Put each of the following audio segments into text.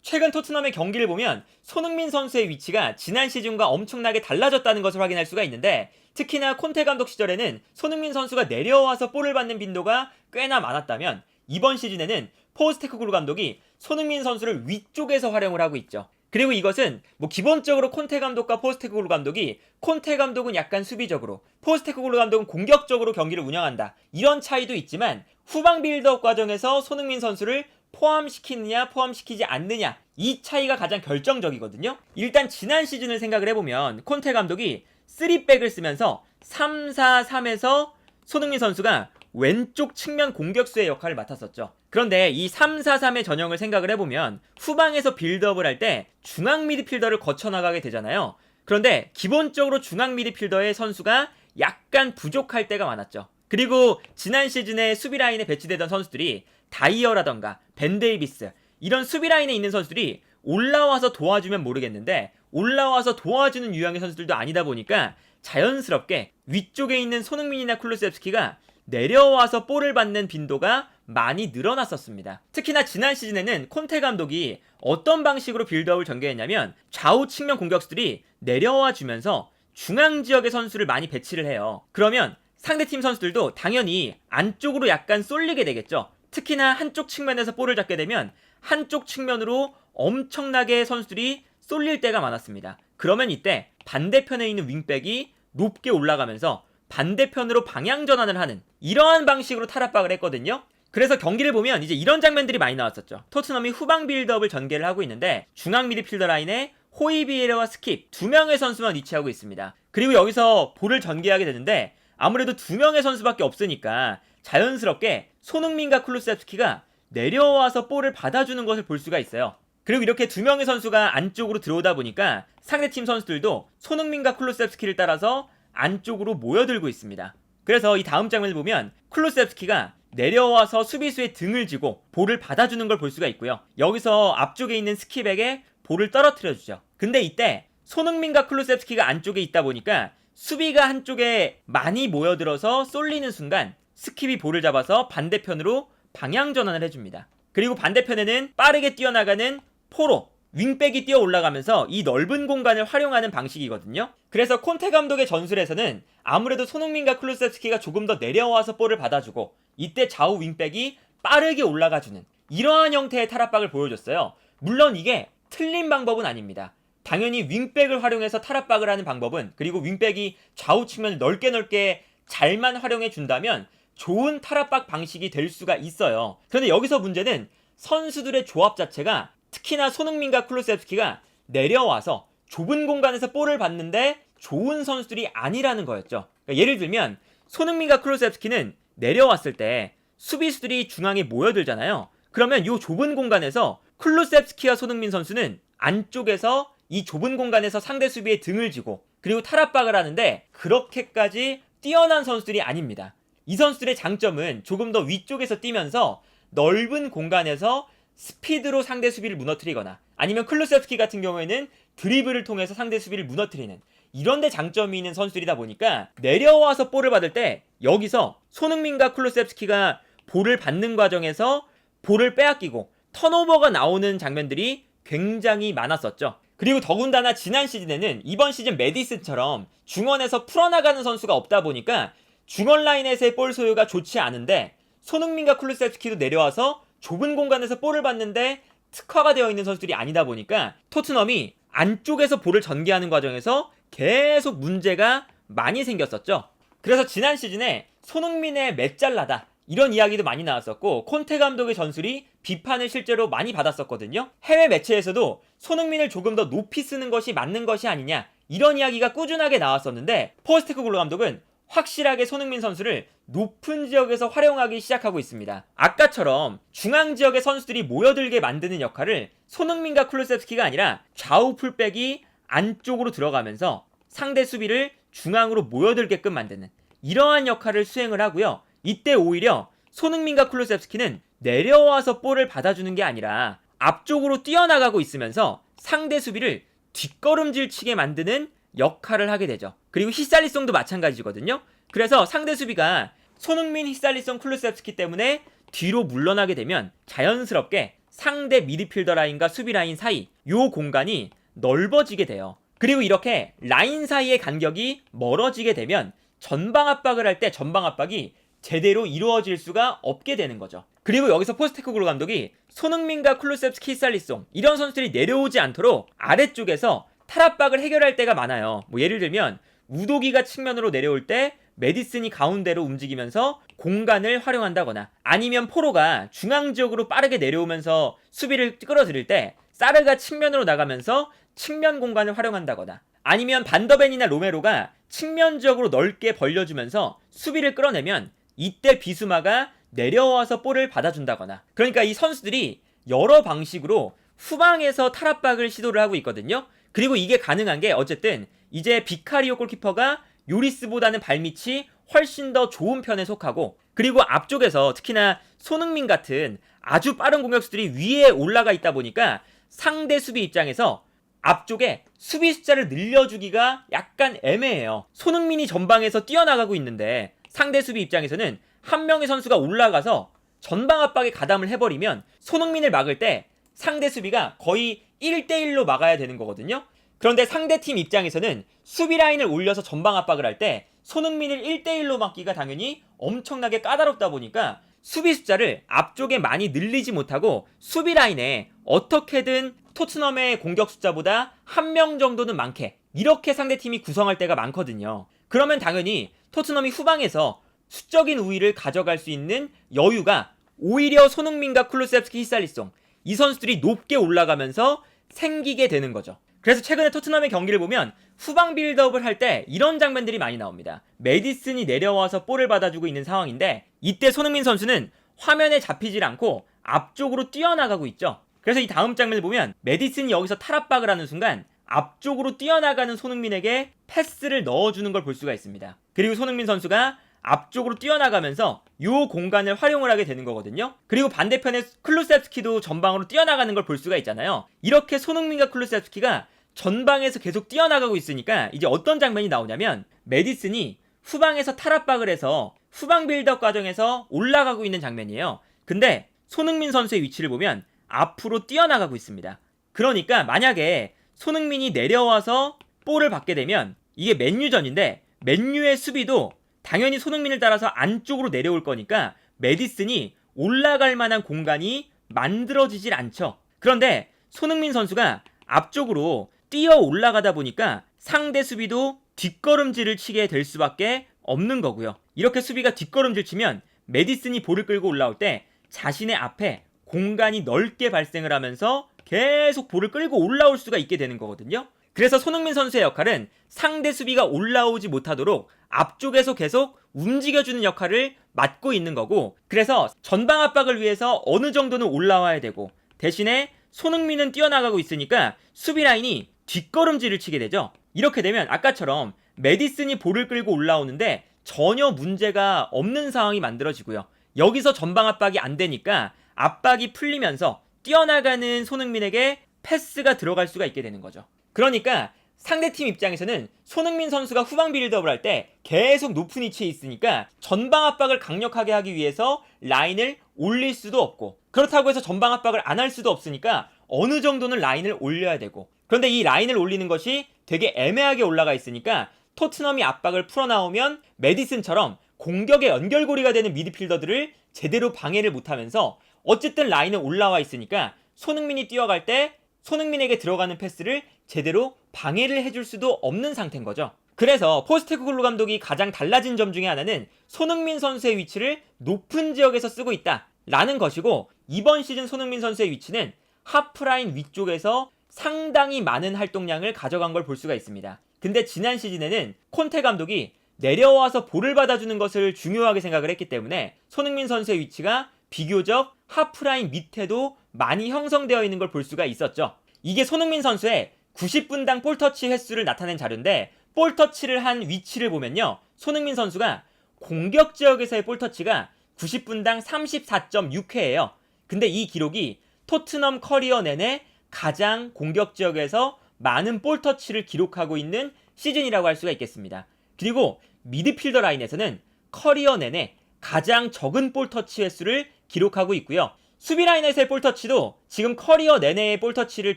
최근 토트넘의 경기를 보면 손흥민 선수의 위치가 지난 시즌과 엄청나게 달라졌다는 것을 확인할 수가 있는데, 특히나 콘테 감독 시절에는 손흥민 선수가 내려와서 볼을 받는 빈도가 꽤나 많았다면 이번 시즌에는 포스테코글루 감독이 손흥민 선수를 위쪽에서 활용을 하고 있죠. 그리고 이것은 기본적으로 콘테 감독과 포스테코글루 감독이, 콘테 감독은 약간 수비적으로, 포스테코글루 감독은 공격적으로 경기를 운영한다, 이런 차이도 있지만 후방 빌드업 과정에서 손흥민 선수를 포함시키느냐 포함시키지 않느냐, 이 차이가 가장 결정적이거든요. 일단 지난 시즌을 생각을 해보면 콘테 감독이 3백을 쓰면서 3-4-3에서 손흥민 선수가 왼쪽 측면 공격수의 역할을 맡았었죠. 그런데 이 3-4-3의 전형을 생각을 해보면 후방에서 빌드업을 할 때 중앙 미드필더를 거쳐나가게 되잖아요. 그런데 기본적으로 중앙 미드필더의 선수가 약간 부족할 때가 많았죠. 그리고 지난 시즌에 수비 라인에 배치되던 선수들이 다이어라던가 벤 데이비스, 이런 수비 라인에 있는 선수들이 올라와서 도와주면 모르겠는데 올라와서 도와주는 유형의 선수들도 아니다 보니까 자연스럽게 위쪽에 있는 손흥민이나 쿨루세프스키가 내려와서 볼을 받는 빈도가 많이 늘어났었습니다. 특히나 지난 시즌에는 콘테 감독이 어떤 방식으로 빌드업을 전개했냐면 좌우 측면 공격수들이 내려와 주면서 중앙 지역의 선수를 많이 배치를 해요. 그러면 상대팀 선수들도 당연히 안쪽으로 약간 쏠리게 되겠죠. 특히나 한쪽 측면에서 볼을 잡게 되면 한쪽 측면으로 엄청나게 선수들이 쏠릴 때가 많았습니다. 그러면 이때 반대편에 있는 윙백이 높게 올라가면서 반대편으로 방향 전환을 하는 이러한 방식으로 탈압박을 했거든요. 그래서 경기를 보면 이제 이런 장면들이 많이 나왔었죠. 토트넘이 후방 빌드업을 전개를 하고 있는데 중앙 미드필더 라인에 호이비에르와 스킵 두 명의 선수만 위치하고 있습니다. 그리고 여기서 볼을 전개하게 되는데 아무래도 두 명의 선수밖에 없으니까 자연스럽게 손흥민과 쿨루세프스키가 내려와서 볼을 받아주는 것을 볼 수가 있어요. 그리고 이렇게 두 명의 선수가 안쪽으로 들어오다 보니까 상대팀 선수들도 손흥민과 쿨루세프스키를 따라서 안쪽으로 모여들고 있습니다. 그래서 이 다음 장면을 보면 쿨루세프스키가 내려와서 수비수의 등을 쥐고 볼을 받아주는 걸 볼 수가 있고요. 여기서 앞쪽에 있는 스킵에게 볼을 떨어뜨려주죠. 근데 이때 손흥민과 쿨루세프스키가 안쪽에 있다 보니까 수비가 한쪽에 많이 모여들어서 쏠리는 순간 스킵이 볼을 잡아서 반대편으로 방향 전환을 해줍니다. 그리고 반대편에는 빠르게 뛰어나가는 포로, 윙백이 뛰어 올라가면서 이 넓은 공간을 활용하는 방식이거든요. 그래서 콘테 감독의 전술에서는 아무래도 손흥민과 쿨루세프스키가 조금 더 내려와서 볼을 받아주고 이때 좌우 윙백이 빠르게 올라가주는 이러한 형태의 탈압박을 보여줬어요. 물론 이게 틀린 방법은 아닙니다. 당연히 윙백을 활용해서 탈압박을 하는 방법은, 그리고 윙백이 좌우 측면을 넓게 잘만 활용해 준다면 좋은 탈압박 방식이 될 수가 있어요. 그런데 여기서 문제는 선수들의 조합 자체가, 특히나 손흥민과 쿨루세프스키가 내려와서 좁은 공간에서 볼을 받는데 좋은 선수들이 아니라는 거였죠. 그러니까 예를 들면 손흥민과 쿨루세프스키는 내려왔을 때 수비수들이 중앙에 모여들잖아요. 그러면 이 좁은 공간에서 쿨루세프스키와 손흥민 선수는 안쪽에서 이 좁은 공간에서 상대 수비의 등을 쥐고 그리고 탈압박을 하는데 그렇게까지 뛰어난 선수들이 아닙니다. 이 선수들의 장점은 조금 더 위쪽에서 뛰면서 넓은 공간에서 스피드로 상대 수비를 무너뜨리거나, 아니면 쿨루세프스키 같은 경우에는 드리블을 통해서 상대 수비를 무너뜨리는 이런 데 장점이 있는 선수들이다 보니까 내려와서 볼을 받을 때 여기서 손흥민과 쿨루세프스키가 볼을 받는 과정에서 볼을 빼앗기고 턴오버가 나오는 장면들이 굉장히 많았었죠. 그리고 더군다나 지난 시즌에는 이번 시즌 메디슨처럼 중원에서 풀어나가는 선수가 없다 보니까 중원 라인에서의 볼 소유가 좋지 않은데 손흥민과 쿨루세프스키도 내려와서 좁은 공간에서 볼을 받는데 특화가 되어 있는 선수들이 아니다 보니까 토트넘이 안쪽에서 볼을 전개하는 과정에서 계속 문제가 많이 생겼었죠. 그래서 지난 시즌에 손흥민의 맷잘나다 이런 이야기도 많이 나왔었고 콘테 감독의 전술이 비판을 실제로 많이 받았었거든요. 해외 매체에서도 손흥민을 조금 더 높이 쓰는 것이 맞는 것이 아니냐 이런 이야기가 꾸준하게 나왔었는데 포스테코글루 감독은 확실하게 손흥민 선수를 높은 지역에서 활용하기 시작하고 있습니다. 아까처럼 중앙 지역의 선수들이 모여들게 만드는 역할을 손흥민과 쿨루세프스키가 아니라 좌우 풀백이 안쪽으로 들어가면서 상대 수비를 중앙으로 모여들게끔 만드는 이러한 역할을 수행을 하고요. 이때 오히려 손흥민과 쿨루세프스키는 내려와서 볼을 받아주는 게 아니라 앞쪽으로 뛰어나가고 있으면서 상대 수비를 뒷걸음질 치게 만드는 역할을 하게 되죠. 그리고 히살리송도 마찬가지거든요. 그래서 상대 수비가 손흥민, 히살리송, 쿨루세프스키 때문에 뒤로 물러나게 되면 자연스럽게 상대 미드필더 라인과 수비 라인 사이 요 공간이 넓어지게 돼요. 그리고 이렇게 라인 사이의 간격이 멀어지게 되면 전방 압박을 할 때 전방 압박이 제대로 이루어질 수가 없게 되는 거죠. 그리고 여기서 포스테코글루 감독이 손흥민과 쿨루셉스키, 히살리송 이런 선수들이 내려오지 않도록 아래쪽에서 탈압박을 해결할 때가 많아요. 뭐 예를 들면 우도기가 측면으로 내려올 때 메디슨이 가운데로 움직이면서 공간을 활용한다거나, 아니면 포로가 중앙 지역으로 빠르게 내려오면서 수비를 끌어들일 때 사르가 측면으로 나가면서 측면 공간을 활용한다거나, 아니면 반더벤이나 로메로가 측면 지역으로 넓게 벌려주면서 수비를 끌어내면 이때 비수마가 내려와서 볼을 받아준다거나, 그러니까 이 선수들이 여러 방식으로 후방에서 탈압박을 시도를 하고 있거든요. 그리고 이게 가능한 게 어쨌든 이제 비카리오 골키퍼가 요리스보다는 발밑이 훨씬 더 좋은 편에 속하고, 그리고 앞쪽에서 특히나 손흥민 같은 아주 빠른 공격수들이 위에 올라가 있다 보니까 상대 수비 입장에서 앞쪽에 수비 숫자를 늘려주기가 약간 애매해요. 손흥민이 전방에서 뛰어나가고 있는데 상대 수비 입장에서는 한 명의 선수가 올라가서 전방 압박에 가담을 해버리면 손흥민을 막을 때 상대 수비가 거의 1대1로 막아야 되는 거거든요. 그런데 상대팀 입장에서는 수비 라인을 올려서 전방 압박을 할 때 손흥민을 1대1로 막기가 당연히 엄청나게 까다롭다 보니까 수비 숫자를 앞쪽에 많이 늘리지 못하고 수비 라인에 어떻게든 토트넘의 공격 숫자보다 한 명 정도는 많게, 이렇게 상대팀이 구성할 때가 많거든요. 그러면 당연히 토트넘이 후방에서 수적인 우위를 가져갈 수 있는 여유가 오히려 손흥민과 쿨루셉스키, 히살리송 이 선수들이 높게 올라가면서 생기게 되는 거죠. 그래서 최근에 토트넘의 경기를 보면 후방 빌드업을 할 때 이런 장면들이 많이 나옵니다. 메디슨이 내려와서 볼을 받아주고 있는 상황인데 이때 손흥민 선수는 화면에 잡히질 않고 앞쪽으로 뛰어나가고 있죠. 그래서 이 다음 장면을 보면 메디슨이 여기서 탈압박을 하는 순간 앞쪽으로 뛰어나가는 손흥민에게 패스를 넣어주는 걸 볼 수가 있습니다. 그리고 손흥민 선수가 앞쪽으로 뛰어나가면서 이 공간을 활용을 하게 되는 거거든요. 그리고 반대편에 클루셉스키도 전방으로 뛰어나가는 걸 볼 수가 있잖아요. 이렇게 손흥민과 클루셉스키가 전방에서 계속 뛰어나가고 있으니까 이제 어떤 장면이 나오냐면 메디슨이 후방에서 탈압박을 해서 후방 빌드업 과정에서 올라가고 있는 장면이에요. 근데 손흥민 선수의 위치를 보면 앞으로 뛰어나가고 있습니다. 그러니까 만약에 손흥민이 내려와서 볼을 받게 되면 이게 맨유전인데 맨유의 수비도 당연히 손흥민을 따라서 안쪽으로 내려올 거니까 메디슨이 올라갈 만한 공간이 만들어지질 않죠. 그런데 손흥민 선수가 앞쪽으로 뛰어 올라가다 보니까 상대 수비도 뒷걸음질을 치게 될 수밖에 없는 거고요. 이렇게 수비가 뒷걸음질 치면 메디슨이 볼을 끌고 올라올 때 자신의 앞에 공간이 넓게 발생을 하면서 계속 볼을 끌고 올라올 수가 있게 되는 거거든요. 그래서 손흥민 선수의 역할은 상대 수비가 올라오지 못하도록 앞쪽에서 계속 움직여주는 역할을 맡고 있는 거고, 그래서 전방 압박을 위해서 어느 정도는 올라와야 되고 대신에 손흥민은 뛰어나가고 있으니까 수비 라인이 뒷걸음질을 치게 되죠. 이렇게 되면 아까처럼 메디슨이 볼을 끌고 올라오는데 전혀 문제가 없는 상황이 만들어지고요. 여기서 전방 압박이 안 되니까 압박이 풀리면서 뛰어나가는 손흥민에게 패스가 들어갈 수가 있게 되는 거죠. 그러니까 상대팀 입장에서는 손흥민 선수가 후방 빌드업을 할 때 계속 높은 위치에 있으니까 전방 압박을 강력하게 하기 위해서 라인을 올릴 수도 없고, 그렇다고 해서 전방 압박을 안 할 수도 없으니까 어느 정도는 라인을 올려야 되고, 그런데 이 라인을 올리는 것이 되게 애매하게 올라가 있으니까 토트넘이 압박을 풀어나오면 메디슨처럼 공격의 연결고리가 되는 미드필더들을 제대로 방해를 못하면서 어쨌든 라인에 올라와 있으니까 손흥민이 뛰어갈 때 손흥민에게 들어가는 패스를 제대로 방해를 해줄 수도 없는 상태인 거죠. 그래서 포스테코글루 감독이 가장 달라진 점 중에 하나는 손흥민 선수의 위치를 높은 지역에서 쓰고 있다라는 것이고, 이번 시즌 손흥민 선수의 위치는 하프라인 위쪽에서 상당히 많은 활동량을 가져간 걸 볼 수가 있습니다. 근데 지난 시즌에는 콘테 감독이 내려와서 볼을 받아주는 것을 중요하게 생각을 했기 때문에 손흥민 선수의 위치가 비교적 하프라인 밑에도 많이 형성되어 있는 걸 볼 수가 있었죠. 이게 손흥민 선수의 90분당 볼터치 횟수를 나타낸 자료인데, 볼터치를 한 위치를 보면요, 손흥민 선수가 공격 지역에서의 볼터치가 90분당 34.6회예요. 근데 이 기록이 토트넘 커리어 내내 가장 공격 지역에서 많은 볼터치를 기록하고 있는 시즌이라고 할 수가 있겠습니다. 그리고 미드필더 라인에서는 커리어 내내 가장 적은 볼터치 횟수를 기록하고 있고요. 수비 라인에서의 볼터치도 지금 커리어 내내의 볼터치를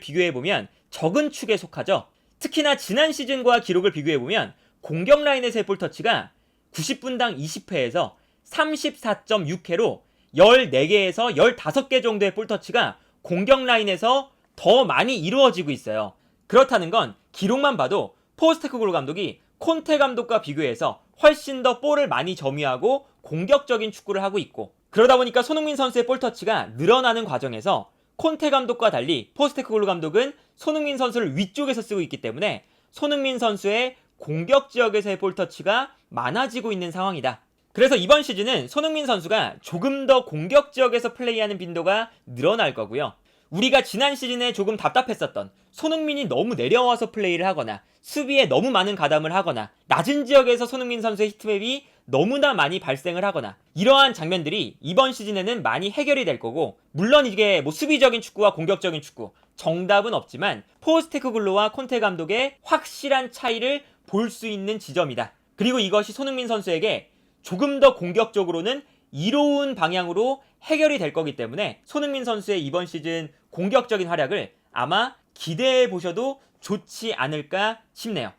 비교해보면 적은 축에 속하죠. 특히나 지난 시즌과 기록을 비교해보면 공격 라인에서의 볼터치가 90분당 20회에서 34.6회로 14개에서 15개 정도의 볼터치가 공격 라인에서 더 많이 이루어지고 있어요. 그렇다는 건 기록만 봐도 포스테코글루 감독이 콘테 감독과 비교해서 훨씬 더 볼을 많이 점유하고 공격적인 축구를 하고 있고, 그러다 보니까 손흥민 선수의 볼터치가 늘어나는 과정에서 콘테 감독과 달리 포스테코글루 감독은 손흥민 선수를 위쪽에서 쓰고 있기 때문에 손흥민 선수의 공격 지역에서의 볼터치가 많아지고 있는 상황이다. 그래서 이번 시즌은 손흥민 선수가 조금 더 공격 지역에서 플레이하는 빈도가 늘어날 거고요. 우리가 지난 시즌에 조금 답답했었던 손흥민이 너무 내려와서 플레이를 하거나 수비에 너무 많은 가담을 하거나 낮은 지역에서 손흥민 선수의 히트맵이 너무나 많이 발생을 하거나 이러한 장면들이 이번 시즌에는 많이 해결이 될 거고, 물론 이게 뭐 수비적인 축구와 공격적인 축구 정답은 없지만 포스테코글루와 콘테 감독의 확실한 차이를 볼 수 있는 지점이다. 그리고 이것이 손흥민 선수에게 조금 더 공격적으로는 이로운 방향으로 해결이 될 거기 때문에 손흥민 선수의 이번 시즌 공격적인 활약을 아마 기대해 보셔도 좋지 않을까 싶네요.